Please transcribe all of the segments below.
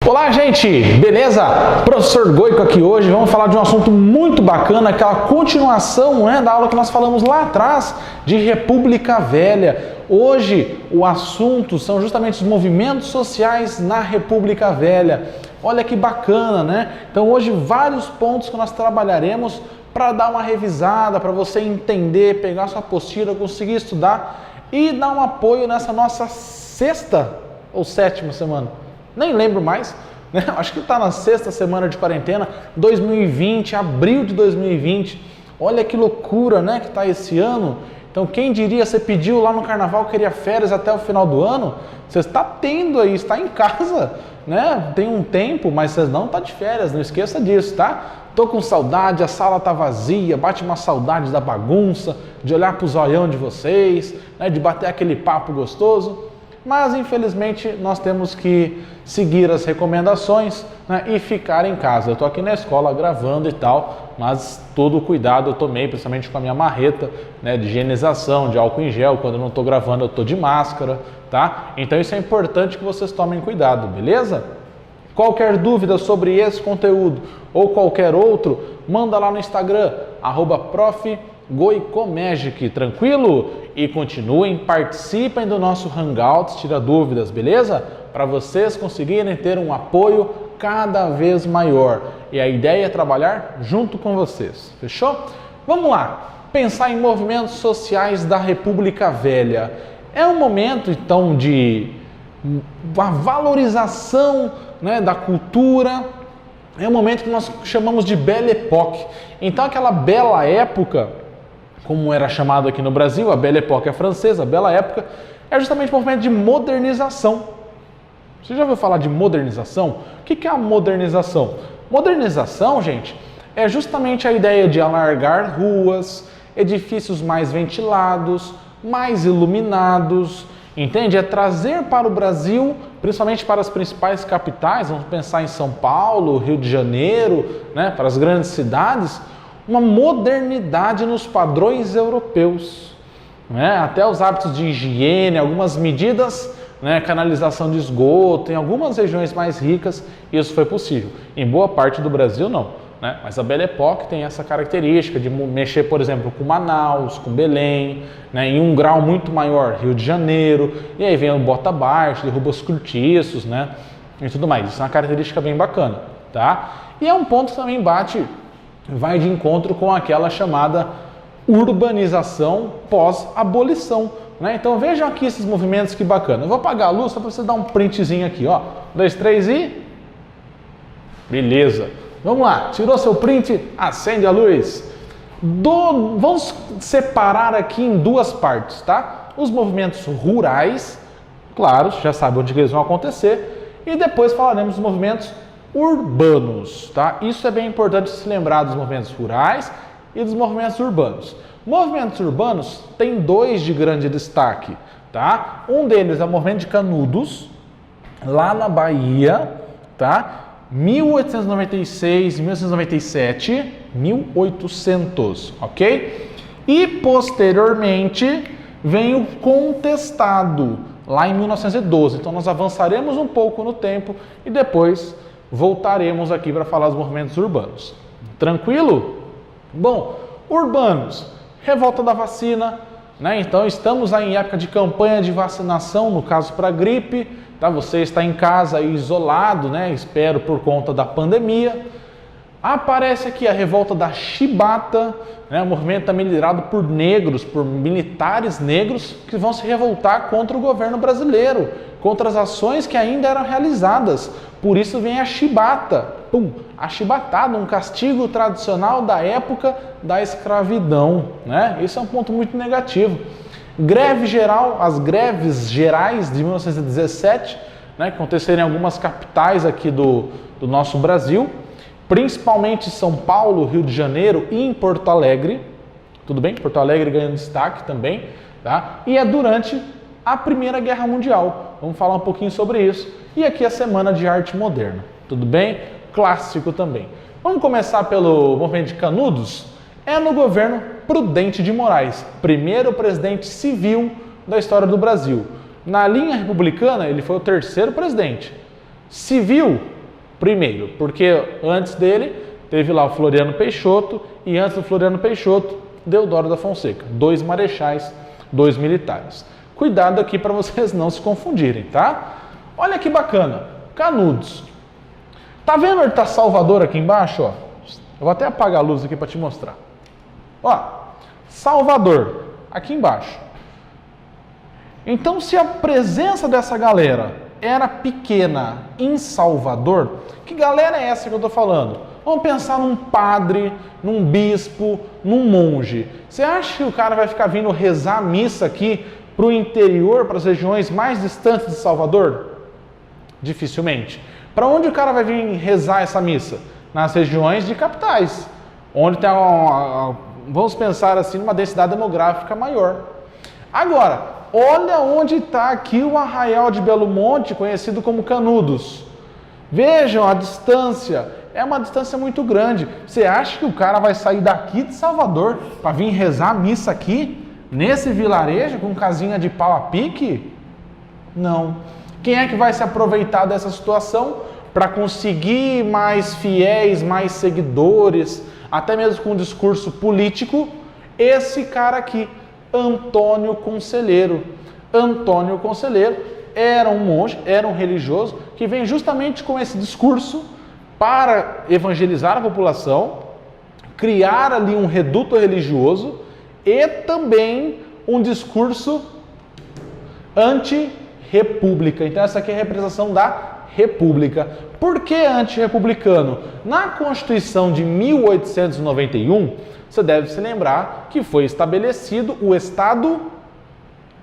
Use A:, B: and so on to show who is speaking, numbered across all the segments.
A: Olá, gente! Beleza? Professor Goico aqui hoje. Vamos falar de um assunto muito bacana, aquela continuação, da aula que nós falamos lá atrás de República Velha. Hoje o assunto são justamente os movimentos sociais na República Velha. Olha que bacana, né? Então hoje vários pontos que nós trabalharemos para dar uma revisada, para você entender, pegar sua apostila, conseguir estudar e dar um apoio nessa nossa sexta ou sétima semana. Nem lembro mais, né? Acho que está na sexta semana de quarentena, 2020, abril de 2020. Olha que loucura, né, que está esse ano. Então, quem diria, você pediu lá no carnaval que queria férias até o final do ano? Você está tendo aí, está em casa, né? Tem um tempo, mas você não está de férias, não esqueça disso, tá? Tô com saudade, a sala tá vazia, bate uma saudade da bagunça, de olhar pro zoião de vocês, né, de bater aquele papo gostoso. Mas, infelizmente, nós temos que seguir as recomendações, né, e ficar em casa. Eu estou aqui na escola gravando e tal, mas todo cuidado eu tomei, principalmente com a minha marreta, né, de higienização, de álcool em gel. Quando eu não estou gravando, eu estou de máscara, tá? Então isso é importante que vocês tomem cuidado, beleza? Qualquer dúvida sobre esse conteúdo ou qualquer outro, manda lá no Instagram, @profgoicomagic, tranquilo? E continuem, participem do nosso Hangouts, tira dúvidas, beleza? Para vocês conseguirem ter um apoio cada vez maior. E a ideia é trabalhar junto com vocês, fechou? Vamos lá, pensar em movimentos sociais da República Velha. É um momento, então, de uma valorização, né, da cultura. É um momento que nós chamamos de Belle Époque. Então, aquela bela época, como era chamado aqui no Brasil, a Belle Époque é francesa, a bela época, é justamente um movimento de modernização. Você já ouviu falar de modernização? O que é a modernização? Modernização, gente, é justamente a ideia de alargar ruas, edifícios mais ventilados, mais iluminados, entende? É trazer para o Brasil, principalmente para as principais capitais, vamos pensar em São Paulo, Rio de Janeiro, né, para as grandes cidades, uma modernidade nos padrões europeus, né? Até os hábitos de higiene, algumas medidas, né, canalização de esgoto, em algumas regiões mais ricas isso foi possível. Em boa parte do Brasil não, né? Mas a Belle Époque tem essa característica de mexer, por exemplo, com Manaus, com Belém, né, em um grau muito maior, Rio de Janeiro, e aí vem o bota abaixo, derruba os cortiços, né, e tudo mais. Isso é uma característica bem bacana, tá? E é um ponto que também vai de encontro com aquela chamada urbanização pós-abolição, né? Então vejam aqui esses movimentos, que bacana. Eu vou apagar a luz só para você dar um printzinho aqui, ó. 1, 2, 3 e... Beleza. Vamos lá, tirou seu print, acende a luz. Vamos separar aqui em duas partes, tá? Os movimentos rurais, claro, já sabe onde eles vão acontecer, e depois falaremos dos movimentos urbanos, tá? Isso é bem importante se lembrar dos movimentos rurais e dos movimentos urbanos. Movimentos urbanos tem dois de grande destaque, tá? Um deles é o movimento de Canudos, lá na Bahia, tá? 1896, 1897, 1800, ok? E posteriormente vem o Contestado, lá em 1912. Então nós avançaremos um pouco no tempo e depois voltaremos aqui para falar dos movimentos urbanos. Tranquilo? Bom, urbanos, revolta da vacina, né? Então estamos aí em época de campanha de vacinação, no caso para gripe, tá? Você está em casa aí, isolado, né? Espero por conta da pandemia. Aparece aqui a revolta da Chibata, né? Um movimento também liderado por negros, por militares negros que vão se revoltar contra o governo brasileiro, contra as ações que ainda eram realizadas. Por isso vem a chibata, a chibatada, um castigo tradicional da época da escravidão, né? Isso é um ponto muito negativo. Greve geral, as greves gerais de 1917, né, que aconteceram em algumas capitais aqui do nosso Brasil, principalmente São Paulo, Rio de Janeiro e em Porto Alegre. Tudo bem? Porto Alegre ganhando destaque também, tá? E é durante a Primeira Guerra Mundial. Vamos falar um pouquinho sobre isso. E aqui a Semana de Arte Moderna. Tudo bem? Clássico também. Vamos começar pelo movimento de Canudos. É no governo Prudente de Moraes, primeiro presidente civil da história do Brasil. Na linha republicana, ele foi o terceiro presidente. Civil, primeiro, porque antes dele teve lá o Floriano Peixoto e antes do Floriano Peixoto, Deodoro da Fonseca. 2 marechais, 2 militares. Cuidado aqui para vocês não se confundirem, tá? Olha que bacana, Canudos. Tá vendo onde tá Salvador aqui embaixo, ó? Eu vou até apagar a luz aqui para te mostrar. Ó, Salvador, aqui embaixo. Então, se a presença dessa galera era pequena em Salvador, que galera é essa que eu estou falando? Vamos pensar num padre, num bispo, num monge. Você acha que o cara vai ficar vindo rezar missa aqui para o interior, para as regiões mais distantes de Salvador? Dificilmente. Para onde o cara vai vir rezar essa missa? Nas regiões de capitais, onde tem vamos pensar assim, uma densidade demográfica maior. Agora, olha onde está aqui o Arraial de Belo Monte, conhecido como Canudos. Vejam a distância, é uma distância muito grande. Você acha que o cara vai sair daqui de Salvador para vir rezar a missa aqui, nesse vilarejo, com casinha de pau a pique? Não. Quem é que vai se aproveitar dessa situação para conseguir mais fiéis, mais seguidores, até mesmo com um discurso político? Esse cara aqui, Antônio Conselheiro. Antônio Conselheiro era um monge, era um religioso, que vem justamente com esse discurso para evangelizar a população, criar ali um reduto religioso e também um discurso anti-república. Então essa aqui é a representação da república. Por que anti-republicano? Na Constituição de 1891, você deve se lembrar que foi estabelecido o Estado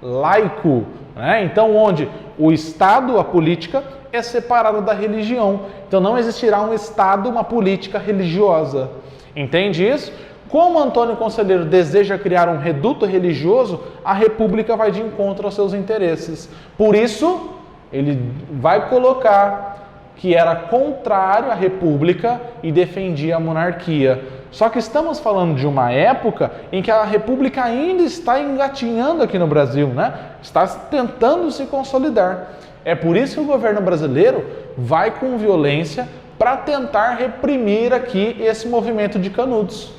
A: laico, né? Então, onde o Estado, a política, é separada da religião. Então, não existirá um Estado, uma política religiosa. Entende isso? Como Antônio Conselheiro deseja criar um reduto religioso, a República vai de encontro aos seus interesses. Por isso, ele vai colocar que era contrário à República e defendia a monarquia. Só que estamos falando de uma época em que a República ainda está engatinhando aqui no Brasil, né? Está tentando se consolidar. É por isso que o governo brasileiro vai com violência para tentar reprimir aqui esse movimento de Canudos.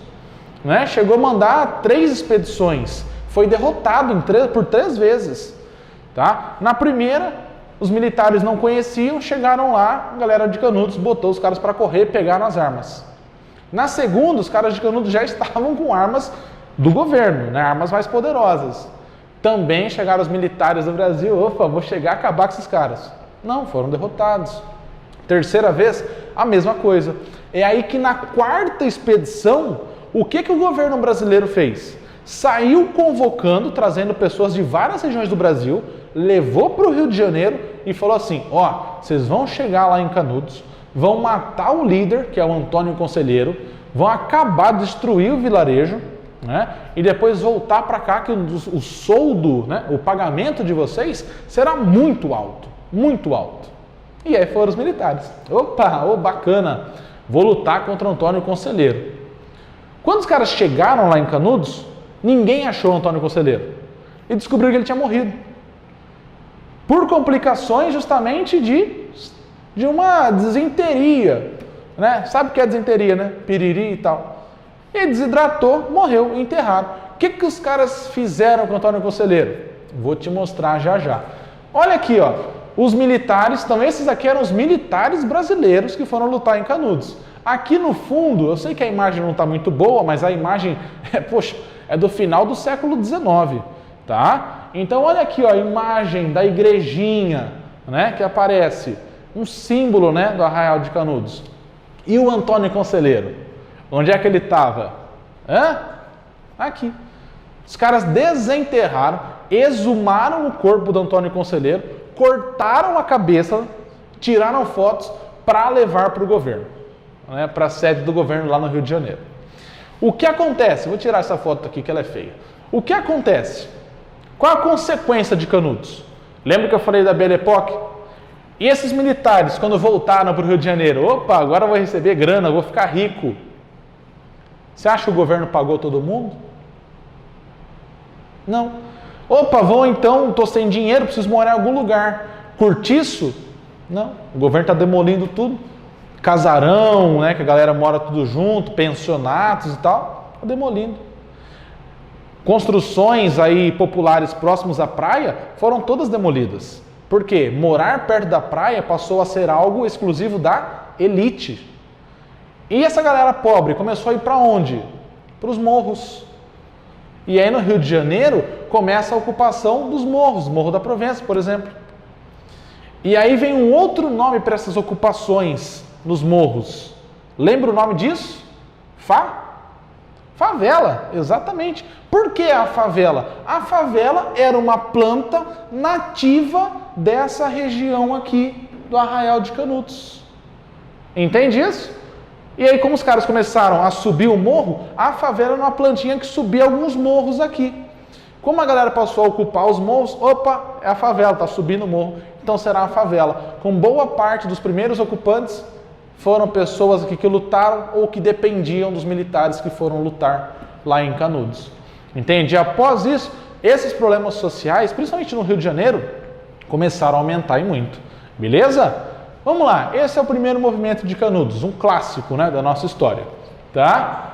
A: Né? Chegou a mandar 3 expedições, foi derrotado por 3 vezes. Tá? Na primeira, os militares não conheciam, chegaram lá, a galera de Canudos botou os caras para correr e pegaram as armas. Na segunda, os caras de Canudos já estavam com armas do governo, né? Armas mais poderosas. Também chegaram os militares do Brasil, opa, vou chegar a acabar com esses caras. Não, foram derrotados. Terceira vez, a mesma coisa. É aí que na 4ª expedição, o que o governo brasileiro fez? Saiu convocando, trazendo pessoas de várias regiões do Brasil, levou para o Rio de Janeiro e falou assim, ó, vocês vão chegar lá em Canudos, vão matar o líder, que é o Antônio Conselheiro, vão acabar, destruir o vilarejo, né? E depois voltar para cá que o soldo, né, o pagamento de vocês será muito alto, muito alto. E aí foram os militares. Opa, bacana, vou lutar contra o Antônio Conselheiro. Quando os caras chegaram lá em Canudos, ninguém achou o Antônio Conselheiro e descobriu que ele tinha morrido. Por complicações justamente de uma desinteria, né? Sabe o que é desinteria, né? Piriri e tal. Ele desidratou, morreu, enterraram. O que os caras fizeram com o Antônio Conselheiro? Vou te mostrar já já. Olha aqui, ó. Os militares, então esses aqui eram os militares brasileiros que foram lutar em Canudos. Aqui no fundo, eu sei que a imagem não está muito boa, mas a imagem, é do final do século XIX, tá? Então olha aqui, ó, a imagem da igrejinha, né, que aparece, um símbolo, né, do Arraial de Canudos. E o Antônio Conselheiro? Onde é que ele estava? Aqui. Os caras desenterraram, exumaram o corpo do Antônio Conselheiro, cortaram a cabeça, tiraram fotos para levar para o governo, né, para a sede do governo lá no Rio de Janeiro. O que acontece? Vou tirar essa foto aqui que ela é feia. O que acontece? Qual a consequência de Canudos? Lembra que eu falei da Belle Époque? E esses militares, quando voltaram para o Rio de Janeiro, opa, agora eu vou receber grana, eu vou ficar rico. Você acha que o governo pagou todo mundo? Não. Opa, vou então, estou sem dinheiro, preciso morar em algum lugar. Cortiço? Não, o governo está demolindo tudo. Casarão, né, que a galera mora tudo junto, pensionatos e tal, está demolindo. Construções aí populares próximos à praia foram todas demolidas. Por quê? Morar perto da praia passou a ser algo exclusivo da elite. E essa galera pobre começou a ir para onde? Para os morros. E aí no Rio de Janeiro começa a ocupação dos morros, Morro da Provença, por exemplo. E aí vem um outro nome para essas ocupações nos morros. Lembra o nome disso? Favela, exatamente. Por que a favela? A favela era uma planta nativa dessa região aqui do Arraial de Canudos. Entende isso? E aí, como os caras começaram a subir o morro, a favela era uma plantinha que subia alguns morros aqui. Como a galera passou a ocupar os morros, opa, é a favela, está subindo o morro, então será a favela. Com boa parte dos primeiros ocupantes foram pessoas aqui que lutaram ou que dependiam dos militares que foram lutar lá em Canudos. Entende? E após isso, esses problemas sociais, principalmente no Rio de Janeiro, começaram a aumentar e muito. Beleza? Vamos lá, esse é o primeiro movimento de Canudos, um clássico, né, da nossa história. Tá?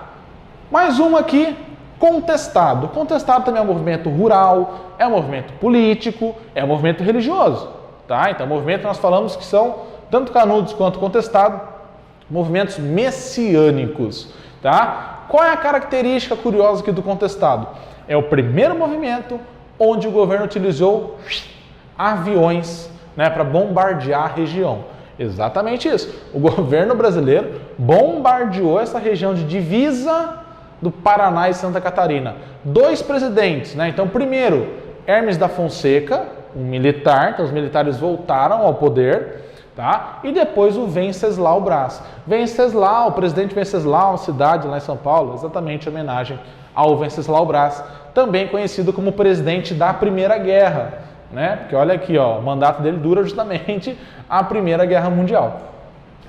A: Mais um aqui, contestado. Contestado também é um movimento rural, é um movimento político, é um movimento religioso. Tá? Então, movimento nós falamos que são, tanto Canudos quanto contestado, movimentos messiânicos. Tá? Qual é a característica curiosa aqui do contestado? É o primeiro movimento onde o governo utilizou aviões, né, para bombardear a região. Exatamente isso. O governo brasileiro bombardeou essa região de divisa do Paraná e Santa Catarina. 2 presidentes, né? Então, primeiro, Hermes da Fonseca, um militar, então os militares voltaram ao poder, tá? E depois o Venceslau Braz. Venceslau, o presidente Venceslau, cidade lá em São Paulo, exatamente em homenagem ao Venceslau Braz, também conhecido como presidente da Primeira Guerra. Né? Porque olha aqui, ó, o mandato dele dura justamente a Primeira Guerra Mundial.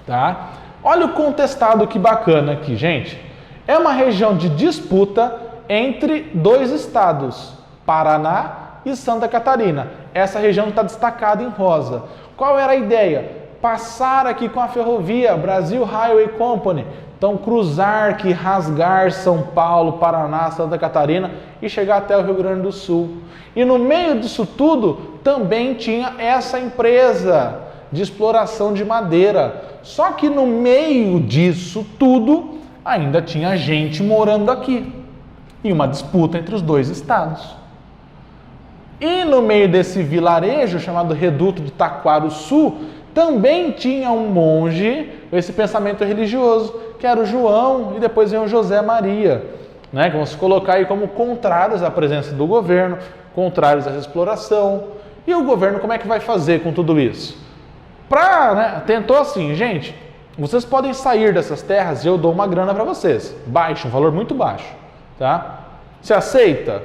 A: Tá? Olha o contestado, que bacana aqui, gente. É uma região de disputa entre 2 estados, Paraná e Santa Catarina. Essa região está destacada em rosa. Qual era a ideia? Passar aqui com a ferrovia Brasil Highway Company. Então, cruzar aqui, rasgar São Paulo, Paraná, Santa Catarina e chegar até o Rio Grande do Sul. E no meio disso tudo, também tinha essa empresa de exploração de madeira. Só que no meio disso tudo, ainda tinha gente morando aqui. E uma disputa entre os 2 estados. E no meio desse vilarejo, chamado Reduto de Taquarussu, também tinha um monge com esse pensamento religioso, que era o João, e depois vem o José Maria, né, que vão se colocar aí como contrários à presença do governo, contrários à exploração. E o governo como é que vai fazer com tudo isso? Tentou assim, gente, vocês podem sair dessas terras e eu dou uma grana para vocês, baixo, um valor muito baixo, tá? Você aceita?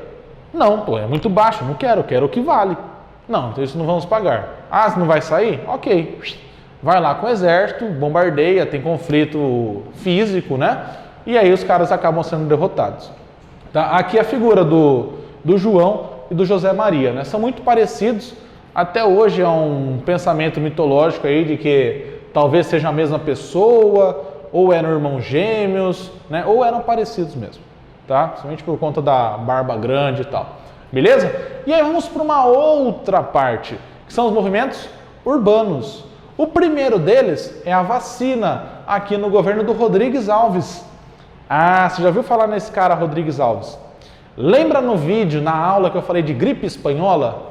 A: Não, pô, é muito baixo, não quero, quero o que vale. Não, então isso não vamos pagar. Ah, você não vai sair? Ok. Vai lá com o exército, bombardeia, tem conflito físico, né? E aí os caras acabam sendo derrotados. Tá? Aqui a figura do João e do José Maria, né? São muito parecidos. Até hoje é um pensamento mitológico aí de que talvez seja a mesma pessoa, ou eram irmãos gêmeos, né? Ou eram parecidos mesmo, tá? Somente por conta da barba grande e tal. Beleza? E aí vamos para uma outra parte, que são os movimentos urbanos. O primeiro deles é a vacina, aqui no governo do Rodrigues Alves. Ah, você já ouviu falar nesse cara Rodrigues Alves? Lembra no vídeo, na aula que eu falei de gripe espanhola?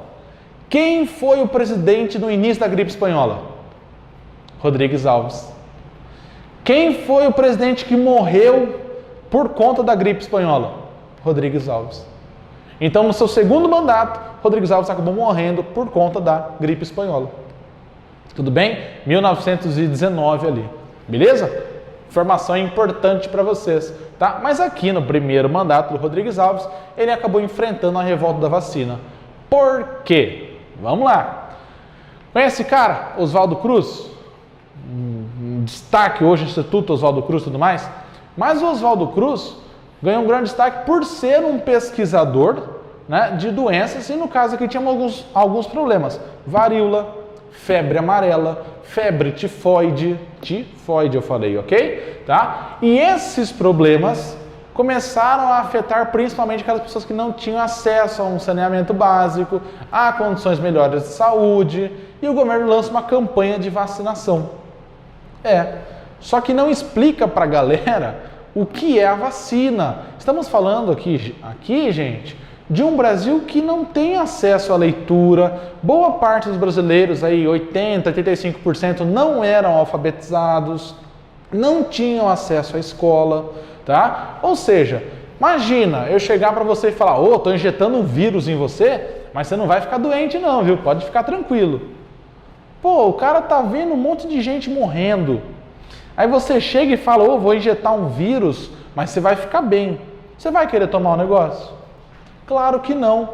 A: Quem foi o presidente no início da gripe espanhola? Rodrigues Alves. Quem foi o presidente que morreu por conta da gripe espanhola? Rodrigues Alves. Então, no seu segundo mandato, Rodrigues Alves acabou morrendo por conta da gripe espanhola. Tudo bem? 1919 ali. Beleza? Informação importante para vocês, tá? Mas aqui no primeiro mandato do Rodrigues Alves, ele acabou enfrentando a revolta da vacina. Por quê? Vamos lá. Conhece esse cara? Oswaldo Cruz? Destaque hoje no Instituto Oswaldo Cruz e tudo mais. Mas o Oswaldo Cruz ganhou um grande destaque por ser um pesquisador, né, de doenças, e no caso aqui tinha alguns problemas. Varíola, febre amarela, febre tifoide eu falei, ok? Tá? E esses problemas começaram a afetar principalmente aquelas pessoas que não tinham acesso a um saneamento básico, a condições melhores de saúde, e o governo lança uma campanha de vacinação. Só que não explica para a galera o que é a vacina. Estamos falando aqui, gente, de um Brasil que não tem acesso à leitura. Boa parte dos brasileiros, aí 80%, 85% não eram alfabetizados, não tinham acesso à escola, tá? Ou seja, imagina eu chegar para você e falar, tô injetando um vírus em você, mas você não vai ficar doente não, viu? Pode ficar tranquilo. Pô, o cara tá vendo um monte de gente morrendo. Aí você chega e fala, vou injetar um vírus, mas você vai ficar bem. Você vai querer tomar o negócio? Claro que não.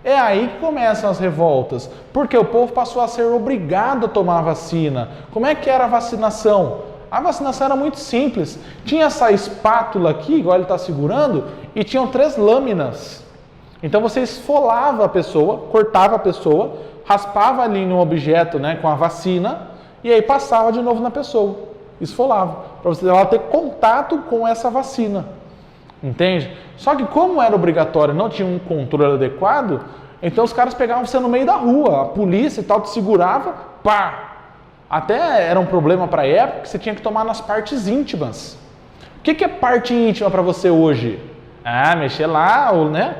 A: É aí que começam as revoltas, porque o povo passou a ser obrigado a tomar a vacina. Como é que era a vacinação? A vacinação era muito simples. Tinha essa espátula aqui, igual ele está segurando, e tinham 3 lâminas. Então você esfolava a pessoa, cortava a pessoa, raspava ali no objeto, né, com a vacina, e aí passava de novo na pessoa. Esfolava, para você ela ter contato com essa vacina. Entende? Só que como era obrigatório, não tinha um controle adequado, então os caras pegavam você no meio da rua, a polícia e tal te segurava, pá! Até era um problema para a época que você tinha que tomar nas partes íntimas. O que é parte íntima para você hoje? Mexer lá, né?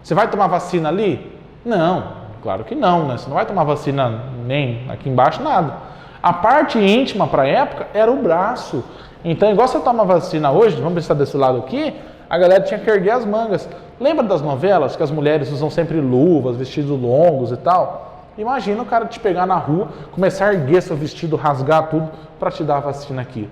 A: Você vai tomar vacina ali? Não, claro que não, né? Você não vai tomar vacina nem aqui embaixo, nada. A parte íntima para a época era o braço. Então, igual você toma vacina hoje, vamos pensar desse lado aqui, a galera tinha que erguer as mangas. Lembra das novelas que as mulheres usam sempre luvas, vestidos longos e tal? Imagina o cara te pegar na rua, começar a erguer seu vestido, rasgar tudo para te dar a vacina aqui.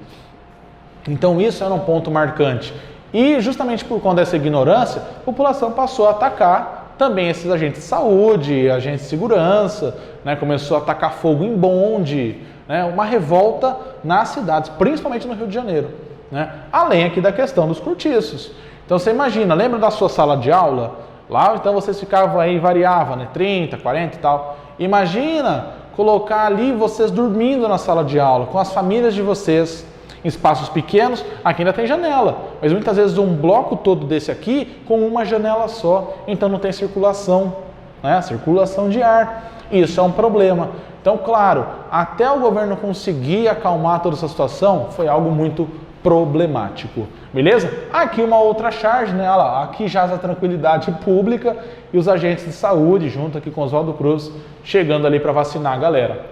A: Então isso era um ponto marcante. E justamente por conta dessa ignorância, a população passou a atacar também esses agentes de saúde, agentes de segurança, né? Começou a atacar fogo em bonde, né? Uma revolta nas cidades, principalmente no Rio de Janeiro, né? Além aqui da questão dos cortiços. Então você imagina, lembra da sua sala de aula? Lá então vocês ficavam aí, variava, né? 30, 40 e tal. Imagina colocar ali vocês dormindo na sala de aula, com as famílias de vocês, em espaços pequenos. Aqui ainda tem janela, mas muitas vezes um bloco todo desse aqui com uma janela só, então não tem circulação, né? Circulação de ar. Isso é um problema. Então, claro, até o governo conseguir acalmar toda essa situação, foi algo muito problemático. Beleza? Aqui uma outra charge, né? Olha lá, aqui jaz a tranquilidade pública e os agentes de saúde, junto aqui com Oswaldo Cruz, chegando ali para vacinar a galera.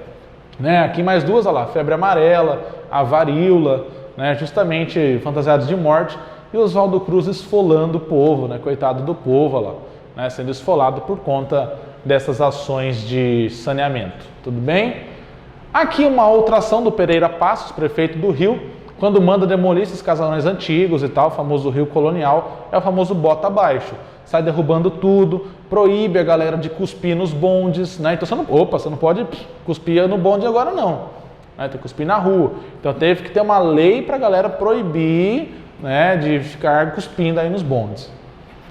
A: Né? Aqui mais duas, olha lá, febre amarela, a varíola, né? Justamente fantasiados de morte, e Oswaldo Cruz esfolando o povo, né? Coitado do povo, olha lá, né? Sendo esfolado por conta dessas ações de saneamento. Tudo bem? Aqui uma outra ação do Pereira Passos, prefeito do Rio, quando manda demolir esses casarões antigos e tal, o famoso Rio Colonial, é o famoso bota abaixo. Sai derrubando tudo, proíbe a galera de cuspir nos bondes, né? Então você não pode cuspir no bonde agora não, né? Tem que cuspir na rua. Então teve que ter uma lei para a galera proibir, né, de ficar cuspindo aí nos bondes.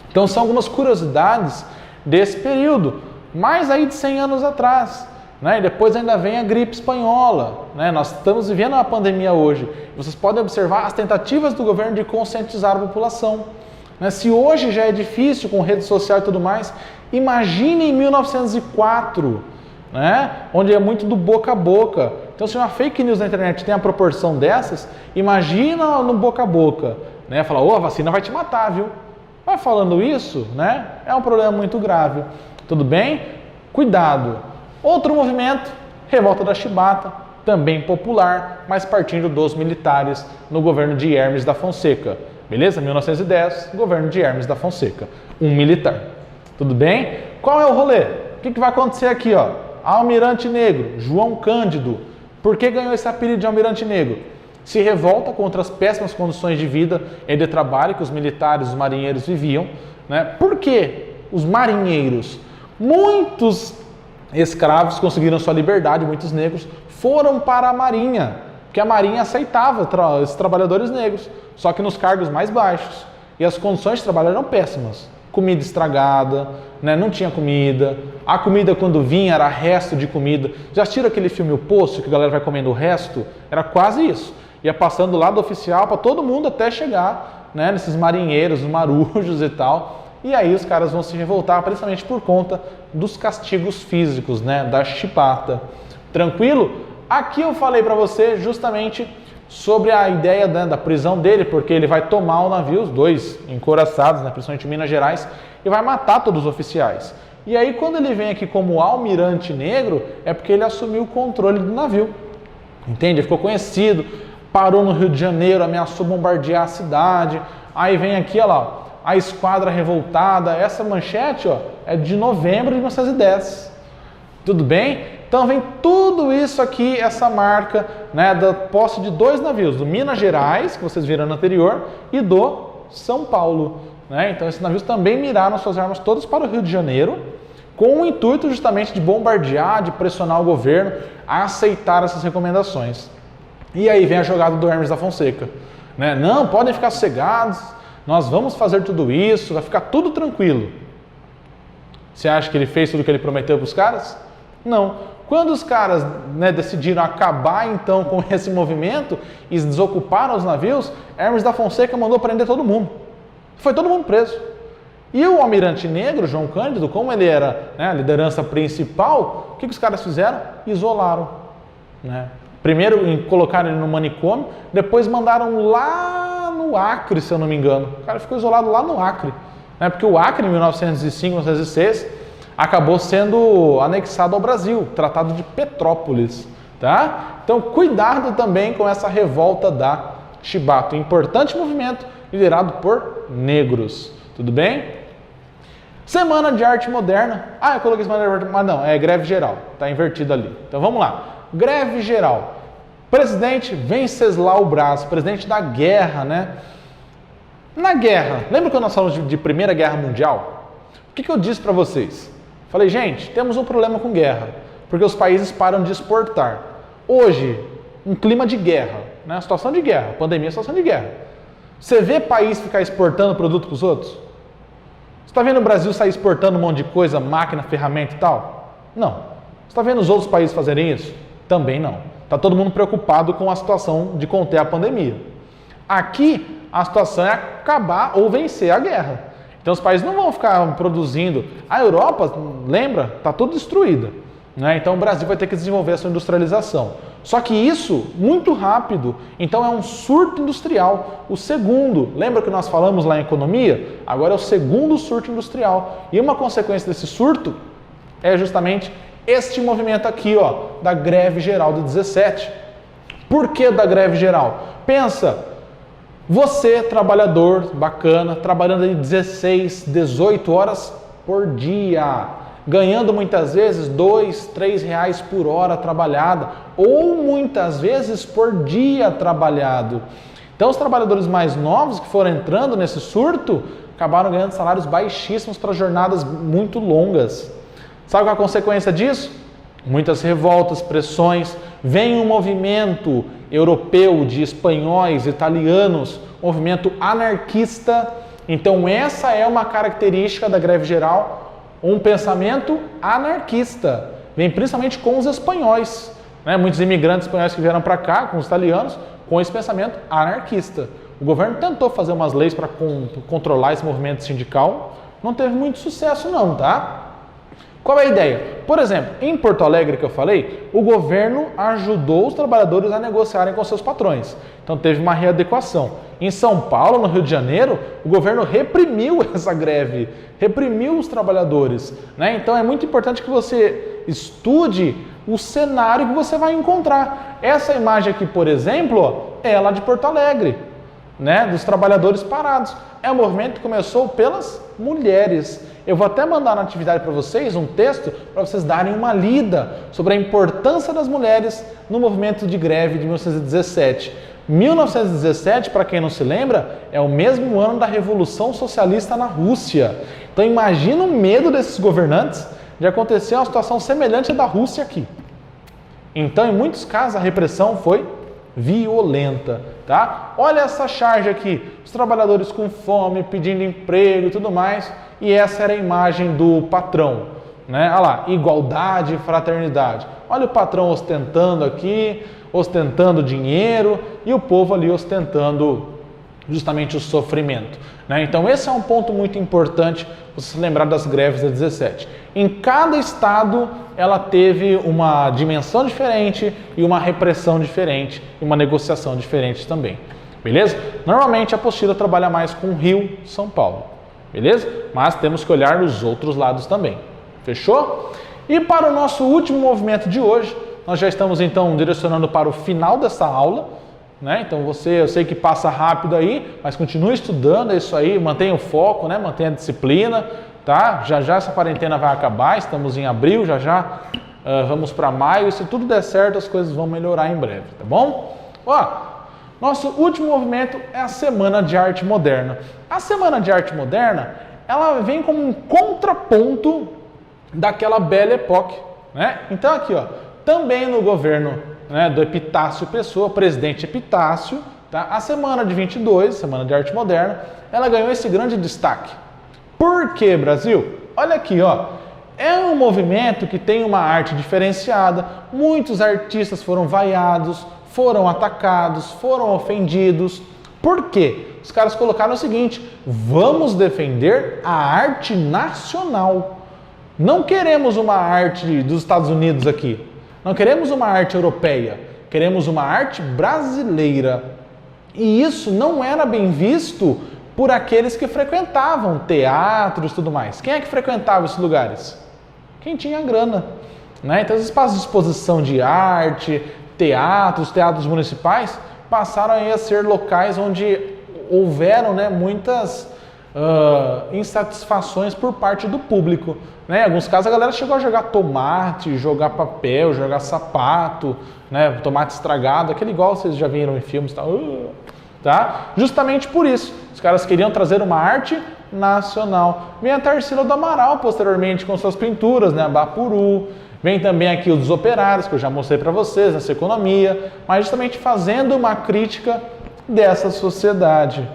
A: Então são algumas curiosidades desse período, mais aí de 100 anos atrás. Né? E depois ainda vem a gripe espanhola, né? Nós estamos vivendo uma pandemia hoje. Vocês podem observar as tentativas do governo de conscientizar a população, né? Se hoje já é difícil com rede social e tudo mais, imagine em 1904, né? Onde é muito do boca a boca. Então se uma fake news na internet tem a proporção dessas, imagina no boca a boca, né? Falar, a vacina vai te matar, viu? Vai falando isso, né? É um problema muito grave. Tudo bem? Cuidado. Outro movimento, Revolta da Chibata, também popular, mas partindo dos militares no governo de Hermes da Fonseca. Beleza? 1910, governo de Hermes da Fonseca, um militar. Tudo bem? Qual é o rolê? O que vai acontecer aqui? Ó? Almirante Negro, João Cândido. Por que ganhou esse apelido de Almirante Negro? Se revolta contra as péssimas condições de vida e de trabalho que os militares e os marinheiros viviam. Né? Por que os marinheiros? Muitos escravos conseguiram sua liberdade, muitos negros foram para a marinha, porque a marinha aceitava esses trabalhadores negros, só que nos cargos mais baixos, e as condições de trabalho eram péssimas, comida estragada, né? Não tinha comida, a comida quando vinha era resto de comida. Já assistiram aquele filme O Poço, que a galera vai comendo o resto? Era quase isso. Ia passando lá do oficial para todo mundo até chegar, né, nesses marinheiros, os marujos e tal. E aí os caras vão se revoltar, principalmente por conta dos castigos físicos, né, da chibata. Tranquilo? Aqui eu falei para você justamente sobre a ideia, né, da prisão dele, porque ele vai tomar o navio, os dois encouraçados, né, principalmente em Minas Gerais, e vai matar todos os oficiais. E aí quando ele vem aqui como almirante negro, é porque ele assumiu o controle do navio. Entende? Ele ficou conhecido, parou no Rio de Janeiro, ameaçou bombardear a cidade. Aí vem aqui, olha lá, a esquadra revoltada. Essa manchete, ó, é de novembro de 1910. Tudo bem? Então vem tudo isso aqui, essa marca, né, da posse de dois navios, do Minas Gerais, que vocês viram no anterior, e do São Paulo. Né? Então esses navios também miraram suas armas todas para o Rio de Janeiro, com o intuito justamente de bombardear, de pressionar o governo a aceitar essas recomendações. E aí vem a jogada do Hermes da Fonseca. Né? Não, podem ficar sossegados, nós vamos fazer tudo isso, vai ficar tudo tranquilo. Você acha que ele fez tudo o que ele prometeu para os caras? Não. Quando os caras, né, decidiram acabar então com esse movimento e desocuparam os navios, Hermes da Fonseca mandou prender todo mundo. Foi todo mundo preso. E o almirante negro, João Cândido, como ele era, né, a liderança principal, o que os caras fizeram? Isolaram. Né? Primeiro colocaram ele no manicômio, depois mandaram lá no Acre, se eu não me engano. O cara ficou isolado lá no Acre. Né? Porque o Acre, em 1905, 1906, acabou sendo anexado ao Brasil, Tratado de Petrópolis. Tá? Então, cuidado também com essa revolta da chibata. Importante movimento liderado por negros. Tudo bem? Semana de Arte Moderna. Ah, eu coloquei semana de arte, mas não, é greve geral. Está invertido ali. Então vamos lá. Greve geral. Presidente Venceslau Braz, presidente da guerra, né? Na guerra, lembra quando nós falamos de Primeira Guerra Mundial? O que eu disse para vocês? Falei, gente, temos um problema com guerra, porque os países param de exportar. Hoje, um clima de guerra, né? Situação de guerra, pandemia é situação de guerra. Você vê país ficar exportando produto para os outros? Você está vendo o Brasil sair exportando um monte de coisa, máquina, ferramenta e tal? Não. Você está vendo os outros países fazerem isso? Também não. Está todo mundo preocupado com a situação de conter a pandemia. Aqui, a situação é acabar ou vencer a guerra. Então os países não vão ficar produzindo. A Europa, lembra, está tudo destruída. Né? Então o Brasil vai ter que desenvolver a sua industrialização. Só que isso muito rápido, então é um surto industrial. O segundo, lembra que nós falamos lá em economia? Agora é o segundo surto industrial. E uma consequência desse surto é justamente este movimento aqui, ó, da greve geral de 17. Por que da greve geral? Pensa, você trabalhador bacana, trabalhando aí 16, 18 horas por dia, ganhando muitas vezes R$2, R$3 por hora trabalhada, ou muitas vezes por dia trabalhado. Então os trabalhadores mais novos que foram entrando nesse surto, acabaram ganhando salários baixíssimos para jornadas muito longas. Sabe qual é a consequência disso? Muitas revoltas, pressões, vem um movimento europeu de espanhóis, italianos, movimento anarquista. Então essa é uma característica da greve geral, um pensamento anarquista, vem principalmente com os espanhóis, né? Muitos imigrantes espanhóis que vieram para cá, com os italianos, com esse pensamento anarquista. O governo tentou fazer umas leis para controlar esse movimento sindical, não teve muito sucesso não, tá? Qual é a ideia? Por exemplo, em Porto Alegre, que eu falei, o governo ajudou os trabalhadores a negociarem com seus patrões. Então teve uma readequação. Em São Paulo, no Rio de Janeiro, o governo reprimiu essa greve, reprimiu os trabalhadores. Né? Então é muito importante que você estude o cenário que você vai encontrar. Essa imagem aqui, por exemplo, ó, é lá de Porto Alegre, né? Dos trabalhadores parados. É um movimento que começou pelas mulheres. Eu vou até mandar na atividade para vocês um texto para vocês darem uma lida sobre a importância das mulheres no movimento de greve de 1917. 1917, para quem não se lembra, é o mesmo ano da Revolução Socialista na Rússia. Então imagina o medo desses governantes de acontecer uma situação semelhante à da Rússia aqui. Então, em muitos casos, a repressão foi violenta, tá? Olha essa charge aqui, os trabalhadores com fome, pedindo emprego e tudo mais, e essa era a imagem do patrão, né? Olha lá, igualdade e fraternidade. Olha o patrão ostentando aqui, ostentando dinheiro, e o povo ali ostentando justamente o sofrimento, né? Então esse é um ponto muito importante, você se lembrar das greves da 17. Em cada estado ela teve uma dimensão diferente e uma repressão diferente e uma negociação diferente também, beleza? Normalmente a apostila trabalha mais com Rio, São Paulo, beleza? Mas temos que olhar os outros lados também, fechou? E para o nosso último movimento de hoje, nós já estamos então direcionando para o final dessa aula, né? Então eu sei que passa rápido aí, mas continue estudando, é isso aí, mantenha o foco, né? Mantenha a disciplina, tá? Já já essa quarentena vai acabar, estamos em abril, já já vamos para maio, e se tudo der certo as coisas vão melhorar em breve, tá bom? Ó, nosso último movimento é a Semana de Arte Moderna. A Semana de Arte Moderna, ela vem como um contraponto daquela Belle Époque, né? Então aqui, ó, também no governo, né, do Epitácio Pessoa, presidente Epitácio, tá? A Semana de 22, Semana de Arte Moderna, ela ganhou esse grande destaque. Por quê, Brasil? Olha aqui, ó, é um movimento que tem uma arte diferenciada, muitos artistas foram vaiados, foram atacados, foram ofendidos. Por quê? Os caras colocaram o seguinte: vamos defender a arte nacional. Não queremos uma arte dos Estados Unidos aqui. Não queremos uma arte europeia. Queremos uma arte brasileira. E isso não era bem visto por aqueles que frequentavam teatros e tudo mais. Quem é que frequentava esses lugares? Quem tinha grana, né? Então, os espaços de exposição de arte, teatros municipais, passaram aí a ser locais onde houveram, né, muitas insatisfações por parte do público, né? Em alguns casos a galera chegou a jogar tomate, jogar papel, jogar sapato, né? Tomate estragado, aquele igual vocês já viram em filmes, tá? Justamente por isso, os caras queriam trazer uma arte nacional. Vem a Tarsila do Amaral posteriormente com suas pinturas, né? A Bapuru. Vem também aqui os operários, que eu já mostrei para vocês, nessa economia, mas justamente fazendo uma crítica dessa sociedade.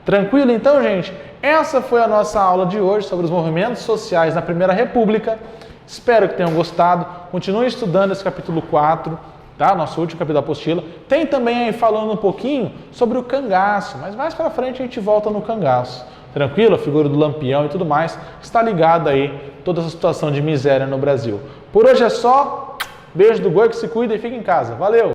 A: Tranquilo então, gente? Essa foi a nossa aula de hoje sobre os movimentos sociais na Primeira República. Espero que tenham gostado. Continue estudando esse capítulo 4, tá? Nosso último capítulo da apostila. Tem também aí falando um pouquinho sobre o cangaço, mas mais para frente a gente volta no cangaço. Tranquilo? A figura do Lampião e tudo mais. Está ligado aí toda essa situação de miséria no Brasil. Por hoje é só. Beijo do Goi, que se cuida e fica em casa. Valeu!